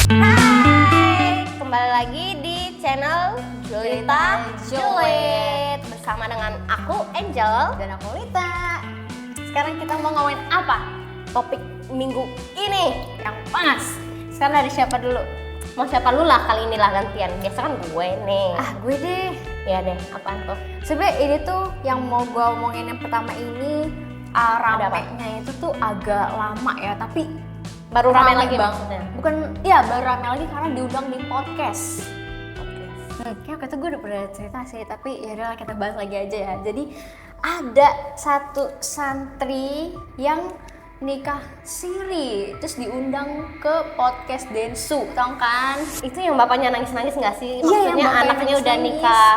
Hai, kembali lagi di channel Julita Juliet bersama dengan aku Angel dan aku Lita. Sekarang kita mau ngomongin apa? Topik minggu ini Yang panas. Sekarang dari siapa dulu? mau siapa lu lah kali ini lah gantian. Biasa kan gue nih. Gue deh. Ya deh, apaan tuh? Sebenarnya ini tuh yang mau gue omongin yang pertama ini Ada apa? ramenya itu tuh agak lama ya, tapi Baru rame rame lagi bang. maksudnya. Bukan, ya baru rame lagi karena diundang di podcast. Oke. Kayak waktu itu gue udah pernah cerita sih, tapi ya udahlah kita bahas lagi aja ya. Jadi ada satu santri yang nikah siri, terus diundang ke podcast Densu, tau kan? Itu yang bapaknya nangis-nangis nggak sih? Iya, Maksudnya yang bapaknya anaknya udah nangis-nangis. nikah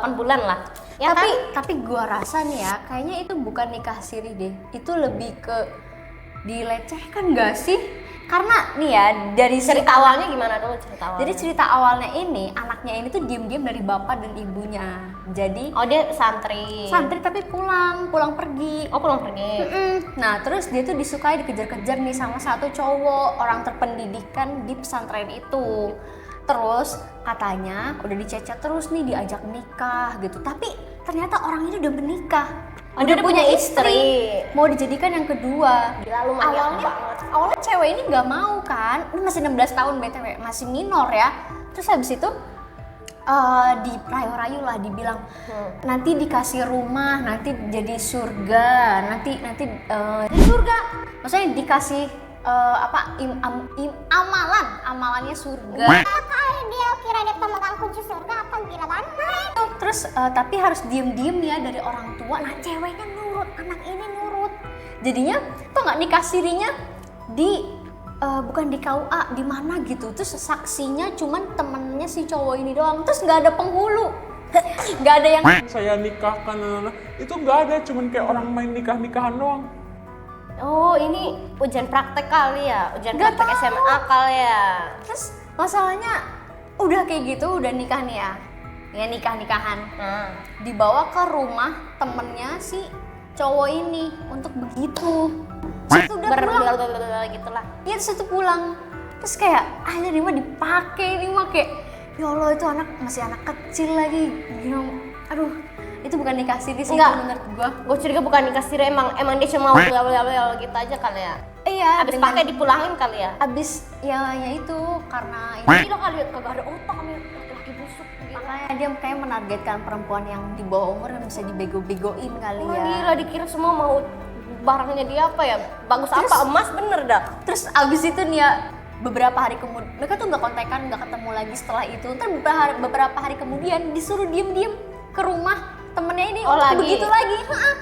8 bulan lah. Ya Tapi gua rasa nih ya, kayaknya itu bukan nikah siri deh. Itu lebih ke dilecehkan gak sih? Karena nih ya, dari cerita awalnya gimana dulu cerita awalnya? Jadi cerita awalnya ini, anaknya ini tuh diem-diem dari bapak dan ibunya. Jadi Oh, dia santri. santri tapi pulang pergi. Oh, pulang pergi. Nah, terus dia tuh disukai dikejar-kejar nih sama satu cowok orang terpendidikan di pesantren itu. Terus katanya udah dicecer terus nih, diajak nikah gitu. Tapi ternyata orang ini udah menikah. Oh, dia udah punya istri. Mau dijadikan yang kedua. Gila, lu maniak banget. Awalnya cewek ini nggak mau kan. Ini masih 16 tahun BTW, masih minor ya. Terus habis itu dirayu-rayu lah, dibilang nanti dikasih rumah, nanti jadi surga, nanti jadi surga. Maksudnya dikasih amalannya surga. Apakah dia kira dia pemegang kunci surga apa gila banget? Terus tapi harus diem-diem ya dari orang tua. Nah, ceweknya nurut, anak ini nurut. Jadinya tuh nggak nikah sirinya di bukan di KUA, di mana gitu. Terus saksinya cuman temennya si cowok ini doang. Terus nggak ada penghulu, nggak ada yang saya nikahkan itu nggak ada, cuman kayak orang main nikah-nikahan doang. Oh, ini ujian praktek kali ya? Ujian Nggak praktek tahu. SMA kali ya? Terus masalahnya udah kayak gitu, udah nikah nih ya nikah-nikahan. Nah, Dibawa ke rumah temennya si cowok ini untuk begitu. Terus udah pulang. gitu lah. Iya, terus itu pulang. Terus kayak ini mah dipakai, ini mah kayak ya Allah, itu anak masih anak kecil lagi. Aduh, itu bukan nikah siri sih Enggak. menurut gua. Gue curiga bukan nikah siri, emang dia cuma bla gitu aja kali ya. Iya, Abis dengan- pakai dipulangin kali ya. abis ya itu karena Ini lo kali kagak ada otak nih, laki busuk gitu. makanya dia kayak menargetkan perempuan yang di bawah umur yang bisa dibego-begoin kali Orang ya. gila, dikira semua mau barangnya dia apa ya? Bagus Terus- apa? Emas bener dah. Terus abis itu nih ya, beberapa hari kemudian mereka tuh nggak kontekan, nggak ketemu lagi setelah itu. Ntar beberapa hari kemudian disuruh diem-diem ke rumah temennya ini Oh, untuk lagi? begitu lagi.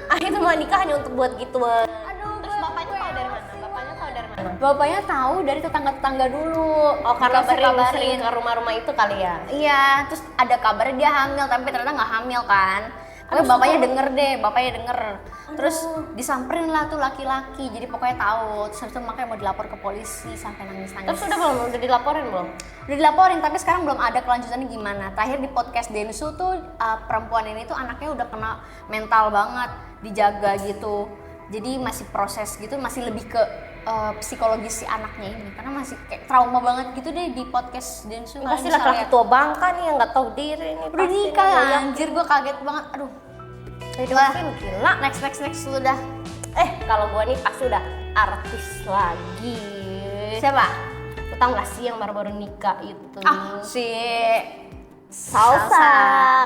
Akhirnya mau nikah hanya untuk buat gitu. Aduh, Terus bapaknya tahu dari mana? Bapaknya tahu dari mana? Bapaknya tahu dari tetangga-tetangga dulu. Oh, karena sering Dikabarin. ke rumah-rumah itu kali ya. Iya, terus ada kabarnya dia hamil, tapi ternyata nggak hamil kan. Tapi bapaknya denger. Terus disamperin lah tuh laki-laki, jadi pokoknya tahu. Terus habis itu makanya mau dilapor ke polisi sampai nangis-nangis. Terus udah dilaporin belum? Udah dilaporin, tapi sekarang belum ada kelanjutannya gimana. Terakhir di podcast Densu tuh perempuan ini tuh anaknya udah kena mental banget, dijaga gitu. Jadi masih proses gitu, masih lebih ke psikologis si anaknya ini, karena masih kayak trauma banget gitu deh di podcast Densu. Ini pasti Kalian bisa laki-laki lihat. tua bangka nih yang nggak tahu diri nih. Udah pasti nikah nih, goyang. anjir, gue kaget banget. Aduh. Wah, gila. Next sudah. Kalau gua nih pasti udah artis lagi. Siapa? Lu tau gak sih yang baru-baru nikah itu? Si Salsa.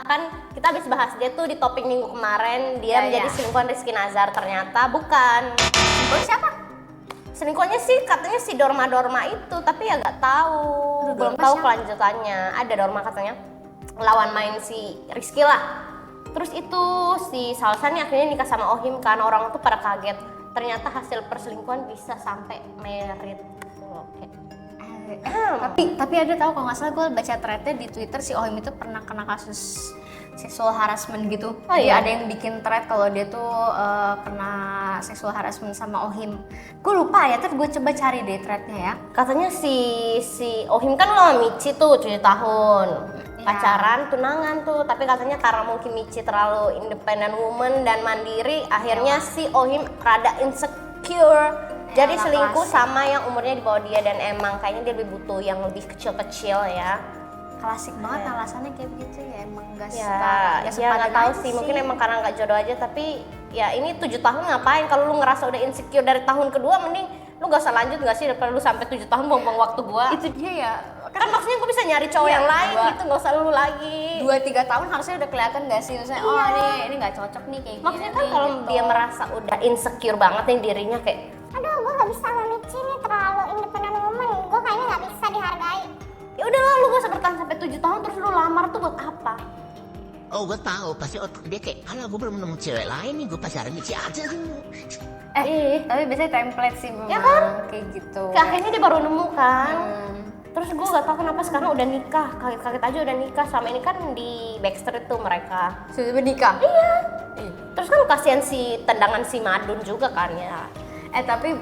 Kan kita habis bahas dia tuh di topik minggu kemarin. Dia Iya, menjadi iya. selingkuhan Rizky Nazar. Ternyata bukan. siapa? Selingkuhannya sih katanya si Dorma itu, tapi ya nggak tahu. Aduh, Belum Dorma tahu siapa? kelanjutannya. Ada Dorma katanya lawan main si Rizky lah. Terus itu si Salsa nih akhirnya nikah sama Ohim kan. Orang tuh pada kaget. Ternyata hasil perselingkuhan bisa sampai merit. Oke. Tapi ada tahu, kalau nggak salah gue baca threadnya di Twitter, si Ohim itu pernah kena kasus sexual harassment gitu. Oh, Jadi iya? ada yang bikin thread kalau dia tuh kena sexual harassment sama Ohim. Gue lupa ya, terus gue coba cari deh threadnya ya. Katanya si Ohim kan lo sama Michi tuh 7 tahun. Iya. Pacaran, tunangan tuh. Tapi katanya karena mungkin Michi terlalu independent woman dan mandiri, akhirnya si Ohim rada insecure Jadi Ala selingkuh klasik. sama yang umurnya di bawah dia dan emang kayaknya dia lebih butuh yang lebih kecil-kecil ya. Klasik banget alasannya kayak begitu ya, emang gak Ya, suka. ya nggak tahu sih, mungkin emang karena nggak jodoh aja. Tapi ya ini 7 tahun ngapain? Kalau lu ngerasa udah insecure dari tahun kedua, mending lu gak usah lanjut nggak sih daripada lu sampai 7 tahun buang-buang waktu gua. Itu dia ya. Kan maksudnya gua bisa nyari cowok Iya, yang lain dua- gitu, nggak usah lu lagi. 2-3 tahun harusnya udah kelihatan gak sih, maksudnya oh ini nggak cocok nih kayak Maksudnya gini kan kalau gitu. dia merasa udah insecure banget nih dirinya kayak, Aduh, gue gak bisa sama Michi nih, terlalu independent woman. Gue kayaknya gak bisa dihargai. ya udahlah lu gak usah bertahan sampai 7 tahun terus lu lamar tuh buat apa? Oh gue tahu pasti otak dia kayak, alah gue belum nemu cewek lain nih, gue pacaran Michi aja dulu. Tapi biasanya template sih memang Ya kan? kayak gitu. Kayak akhirnya dia baru nemu kan. Hmm. Terus gue gak tahu kenapa sekarang udah nikah, kaget-kaget aja udah nikah. Selama ini kan di Backstreet tuh mereka. Sudah menikah? Iya. Terus kan kasihan si tendangan si Madun juga kan ya. Tapi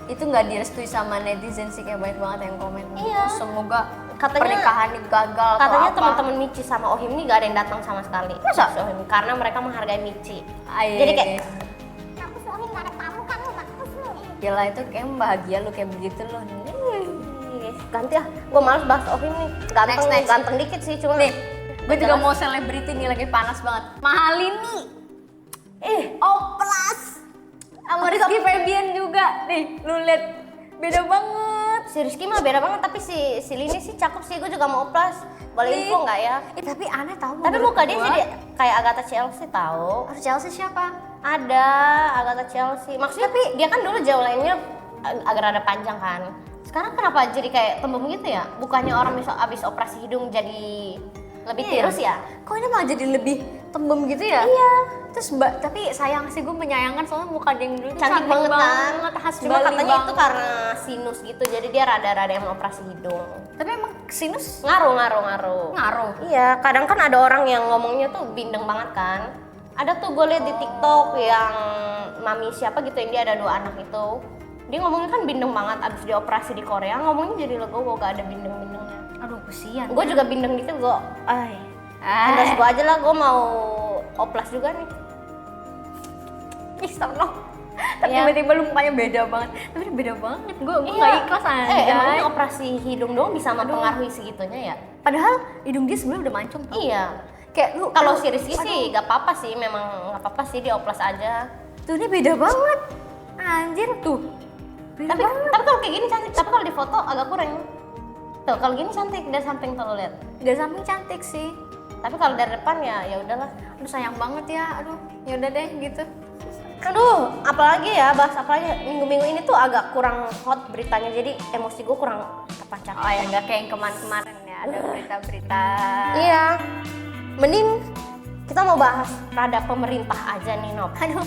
itu nggak direstui sama netizen sih, kayak banyak banget yang komen. Iya. Semoga Katanya- pernikahan ini gagal atau Katanya apa. teman-teman Michi sama Ohim nih gak ada yang datang sama sekali. Masa? Si Ohim, karena mereka menghargai Michi. Ay, Jadi kayak Aku soalnya gak ada tamu kan, lu mampus lu. gila itu kayak bahagia lu kayak begitu loh. ganti ah, gue males bahas Ohim nih. Ganteng, Next. ganteng dikit sih cuma. Nih, gue juga mau selebriti nih, lagi panas banget. Mahalini. Oplas. Sama Rizky Febian juga. Nih, lu lihat beda banget. Si Rizky mah beda banget, tapi si Lini sih cakep sih. Gue juga mau oplas. Boleh Ih. info nggak ya? Tapi aneh tau. Tapi menurut muka dia gua. jadi kayak Agatha Chelsea tahu. Chelsea siapa? Ada Agatha Chelsea. Maksudnya tapi dia kan dulu jauh lainnya agak rada panjang kan. Sekarang kenapa jadi kayak tembem gitu ya? Bukannya orang bisa abis operasi hidung jadi lebih Iya. tirus ya? Kok ini malah jadi lebih tembem gitu ya? Iya. Terus tapi sayang sih, gue menyayangkan soalnya muka dia yang dulu tuh Cantik banget kan. khas Cuma Bali katanya banget. itu karena sinus gitu. Jadi dia rada-rada yang operasi hidung. Tapi emang sinus Ngaruh. ngaruh. Iya, kadang kan ada orang yang ngomongnya tuh bindeng banget kan. Ada tuh gue liat di TikTok yang mami siapa gitu yang dia ada 2 anak itu. Dia ngomongnya kan bindeng banget abis dioperasi di Korea, ngomongnya jadi legowo, gak ada bindeng-bindengnya. Aduh, kesian. Gue juga bindeng dikit, gue endorse gue aja lah, gue mau oplas juga nih. Ih, sono. Tapi Iya. tiba-tiba lu mukanya beda banget. Tapi beda banget. Gue Iya. gak ikhlas anjay. Emangnya operasi hidung doang bisa mempengaruhi segitunya ya? Padahal hidung dia sebelumnya udah mancung. tau. Iya. Kayak lu Kalau si Rizky sih gak apa-apa sih, memang gak apa-apa sih dioplas aja. tuh ini beda banget. Anjir tuh. Beda Tapi banget. kalau kayak gini cantik, tapi kalau di foto agak kurang. Tuh kalau gini cantik dari samping tuh lo lihat. Dari samping cantik sih. Tapi kalau dari depan ya udahlah. Aduh sayang banget ya. Aduh, ya udah deh gitu. Aduh, apalagi ya bahas apalagi minggu-minggu ini tuh agak kurang hot beritanya, jadi emosi gue kurang terpancar. Oh ya, nggak kayak yang kemarin-kemarin ya, ada berita-berita. Iya, mending kita mau bahas rada pemerintah aja nih Nop. Aduh,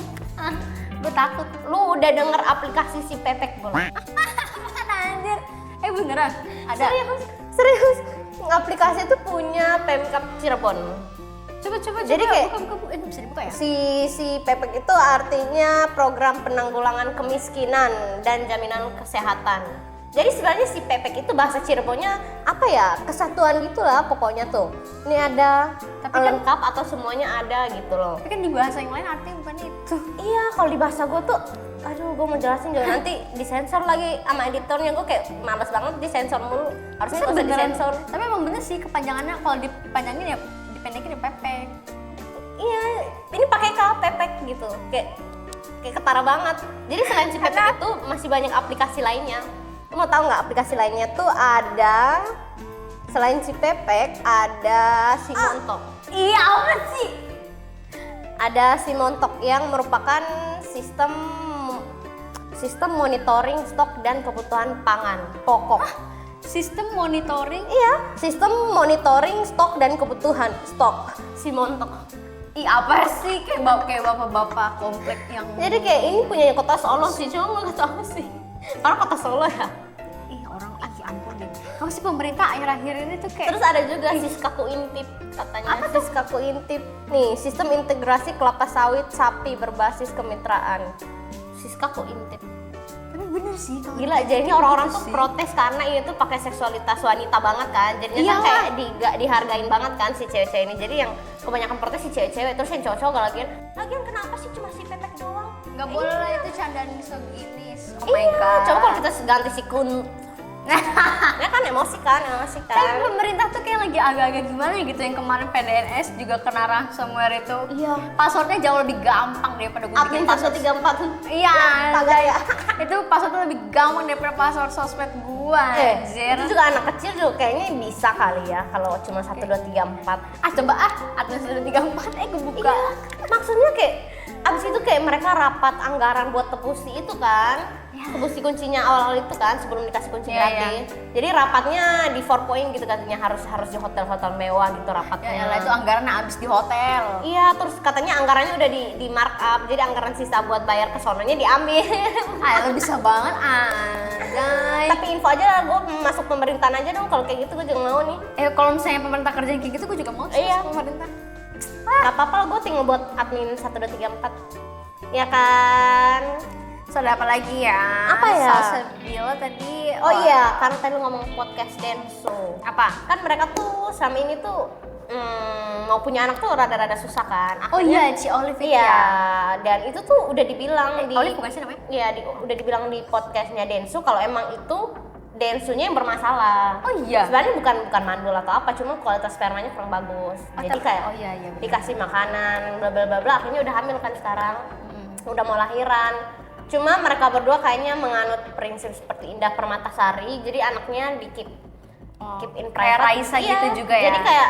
gue takut. Lu udah denger aplikasi si Pepek belum? Anjir. Beneran? Ada? Serius. Aplikasi itu punya Pemkab Cirebon. Coba. Jadi kayak buka. Bisa dibuka ya? si Pepek itu artinya program penanggulangan kemiskinan dan jaminan kesehatan. Jadi sebenarnya si Pepek itu bahasa Cirebonnya apa ya? Kesatuan gitulah pokoknya tuh. Ini ada Tapi kan- lengkap atau semuanya ada gitu loh. Tapi kan di bahasa yang lain artinya bukan itu. Iya, kalau di bahasa gue tuh aduh, gue mau jelasin juga nanti disensor lagi sama editornya. Gue kayak males banget disensor mulu. Harusnya gak usah disensor. Tapi emang bener sih kepanjangannya, kalau dipanjangin ya dipendekin ya Pepek. Iya, ini pakai K Pepek gitu. Kayak ketara banget. Jadi selain si Pepek itu masih banyak aplikasi lainnya. Lu mau tahu nggak aplikasi lainnya tuh ada selain si Pepek ada si Montok. Iya, apa sih? Ada si Montok yang merupakan sistem monitoring stok dan kebutuhan pangan pokok. Sistem monitoring. Iya, sistem monitoring stok dan kebutuhan stok si Montok. Ih, apa sih? Kayak bapak-bapak komplek yang Jadi kayak ini punya Kota Solo sih, cuma nggak tahu sih. Karena Kota Solo ya. orang ampun deh. Kamu sih pemerintah akhir-akhir ini tuh kayak Terus ada juga Siskaku Intip katanya. Apa tuh Siskaku Intip? Nih, sistem integrasi kelapa sawit sapi berbasis kemitraan. Siskaku Intip. tapi bener sih kalau Gila, jadi orang-orang gitu tuh sih. protes karena ini tuh pakai seksualitas wanita banget kan. Jadinya kan Iyalah. kayak gak dihargain banget kan si cewek-cewek ini. Jadi yang kebanyakan protes si cewek-cewek, terus yang cowok-cowok lagian kenapa sih cuma si Pepek doang? nggak boleh lah itu candaan misoginis. Oh my Iya, god. coba kalau kita ganti si kun. Ya kan emosi kan. Tapi pemerintah tuh kayak lagi agak-agak gimana gitu, yang kemarin PDNS juga kena ransomware itu. Iya. Passwordnya jauh lebih gampang daripada gue Admin bikin password. 134. Iya, Astaga ya. itu passwordnya lebih gampang daripada password sosmed gua. Anjir. Itu juga anak kecil juga kayaknya bisa kali ya kalau cuma 1 2 3 4. Coba admin 134 gue buka. Iya. Maksudnya kayak abis itu kayak mereka rapat anggaran buat tebusi itu kan. Tebusi kuncinya awal-awal itu kan sebelum dikasih kunci Iya, gratis. Jadi rapatnya di 4 point gitu katanya harus di hotel-hotel mewah gitu rapatnya. Ya elah, itu anggaran habis di hotel. Iya, terus katanya anggarannya udah di markup, jadi anggaran sisa buat bayar ke sononya diambil. Ah, bisa banget anjay. Tapi info aja lah, gue masuk pemerintahan aja dong kalau kayak gitu gue juga mau nih. Kalau misalnya pemerintah kerjain kayak gitu, gue juga mau sih Iya. masuk pemerintah. Gak apa-apa lah, gue tinggal buat admin 1 2 3 4. Ya kan? So, ada apa lagi ya? Apa ya? Salsabila tadi. Oh iya, karena tadi lu ngomong podcast Denso. Apa? Kan mereka tuh selama ini tuh mau punya anak tuh rada-rada susah kan. Oh iya, Ci Olive itu Iya, ya. dan itu tuh udah dibilang di Olive bukan sih namanya? Iya, udah dibilang di podcastnya Densu kalau emang itu Densunya yang bermasalah. Oh iya. Sebenarnya bukan mandul atau apa, cuma kualitas spermanya kurang bagus. Jadi kayak oh iya bener. dikasih makanan bla bla bla bla, akhirnya udah hamil kan sekarang. Udah mau lahiran. Cuma mereka berdua kayaknya menganut prinsip seperti Indah Permatasari, jadi anaknya keep in Kayak private. Raisa Iya, gitu juga ya. Jadi kayak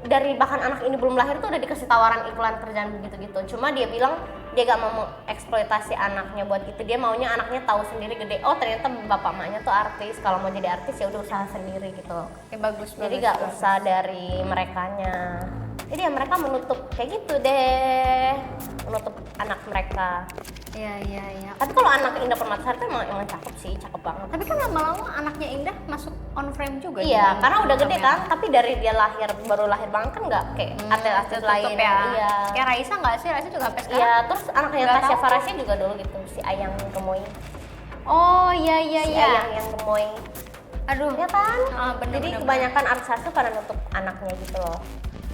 dari bahkan anak ini belum lahir tuh udah dikasih tawaran iklan kerjaan begitu-gitu. Cuma dia bilang dia gak mau mengeksploitasi anaknya buat itu. Dia maunya anaknya tahu sendiri gede. Oh ternyata bapak emaknya tuh artis. Kalau mau jadi artis ya udah usaha sendiri gitu. Ya, bagus. Jadi gak usah dari merekanya. Jadi ya mereka menutup kayak gitu deh, menutup anak mereka. Iya. Tapi kalau anak Indah Permatasari tuh emang cakep sih, cakep banget. Tapi kan lama-lama anaknya Indah masuk on frame juga. Iya, di karena udah gede programnya. kan. Tapi dari dia baru lahir banget kan nggak kayak artis-artis Tutup lain. ya. Iya. Kayak Raisa nggak sih? Raisa juga sampai sekarang. Iya, terus anaknya Nggak Tasya tahu. Farasya juga dulu gitu, si Ayang Gemoy. Oh iya. Si Ayang yang Gemoy. Aduh. Ya kan? Bener, Jadi bener, kebanyakan artis tuh pada nutup anaknya gitu loh.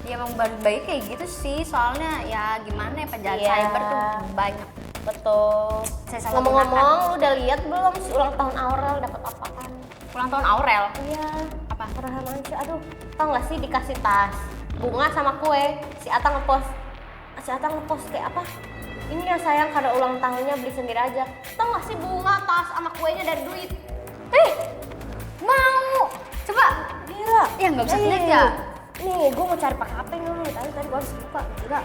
Ya emang baik kayak gitu sih, soalnya ya gimana ya, penjahat Iya. cyber tuh banyak. Betul. Saya sangat Ngomong-ngomong, lu udah lihat belum si ulang tahun Aurel dapat apa kan? Ulang tahun Aurel. Iya. Apa? Pernah sih, aduh, tau gak sih dikasih tas, bunga sama kue. Si Ata ngepost kayak apa? Ini ya sayang, karena ulang tahunnya beli sendiri aja. Tau gak sih bunga, tas, sama kuenya dari duit? Mau. Coba. Gila. Ya nggak bisa lihat ya. Nih, gue mau cari pakai HP dulu. Tadi gue harus buka. Gila.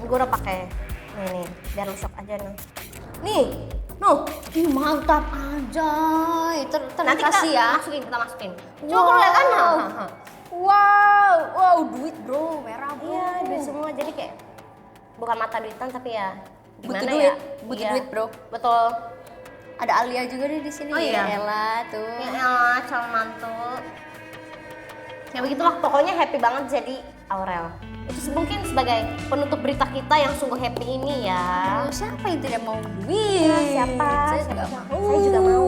Gue udah pakai. Nih, biar lu shock aja nih. Nih, nuh. Ih, mantap aja. Nanti Kasih ya. kita masukin. Coba kalau lihat kan. Wow, duit bro, merah bro. Iya, duit semua. Jadi kayak bukan mata duitan tapi ya gimana Butuh ya? duit, butuh Iya, duit, bro. Betul. Ada Alia juga nih di sini. Oh, iya? Ya Ella tuh. Ya elah, calon mantu. Ya begitulah, pokoknya happy banget jadi Aurel. Itu mungkin sebagai penutup berita kita yang sungguh happy ini ya. Siapa yang tidak mau duit? Siapa? Saya juga mau. Saya juga mau.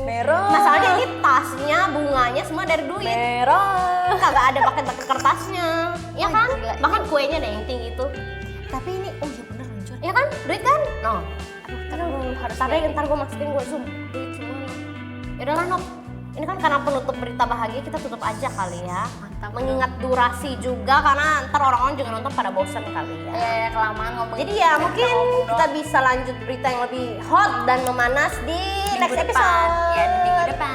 Merah. Masalahnya ini tasnya, bunganya semua dari duit. Merah. Kagak ada paket-paket kertasnya. Ya Oh, kan? gila. Bahkan kuenya ada yang tinggi itu. Tapi ini, oh iya bener lucu. Ya kan? Duit kan? No. Aduh, harus Ntar gue masukin, gue zoom. Duit semua. Yaudahlah Nok. Ini kan karena penutup berita bahagia, kita tutup aja kali ya. Mantap. Mengingat durasi juga, karena ntar orang-orang juga nonton pada bosan kali ya. Ya, kelamaan ngomong. Jadi ya mungkin kita bisa lanjut berita yang lebih hot dan memanas di next episode. Ya, di minggu depan.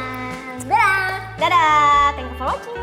Dadah. Dadah, thank you for watching.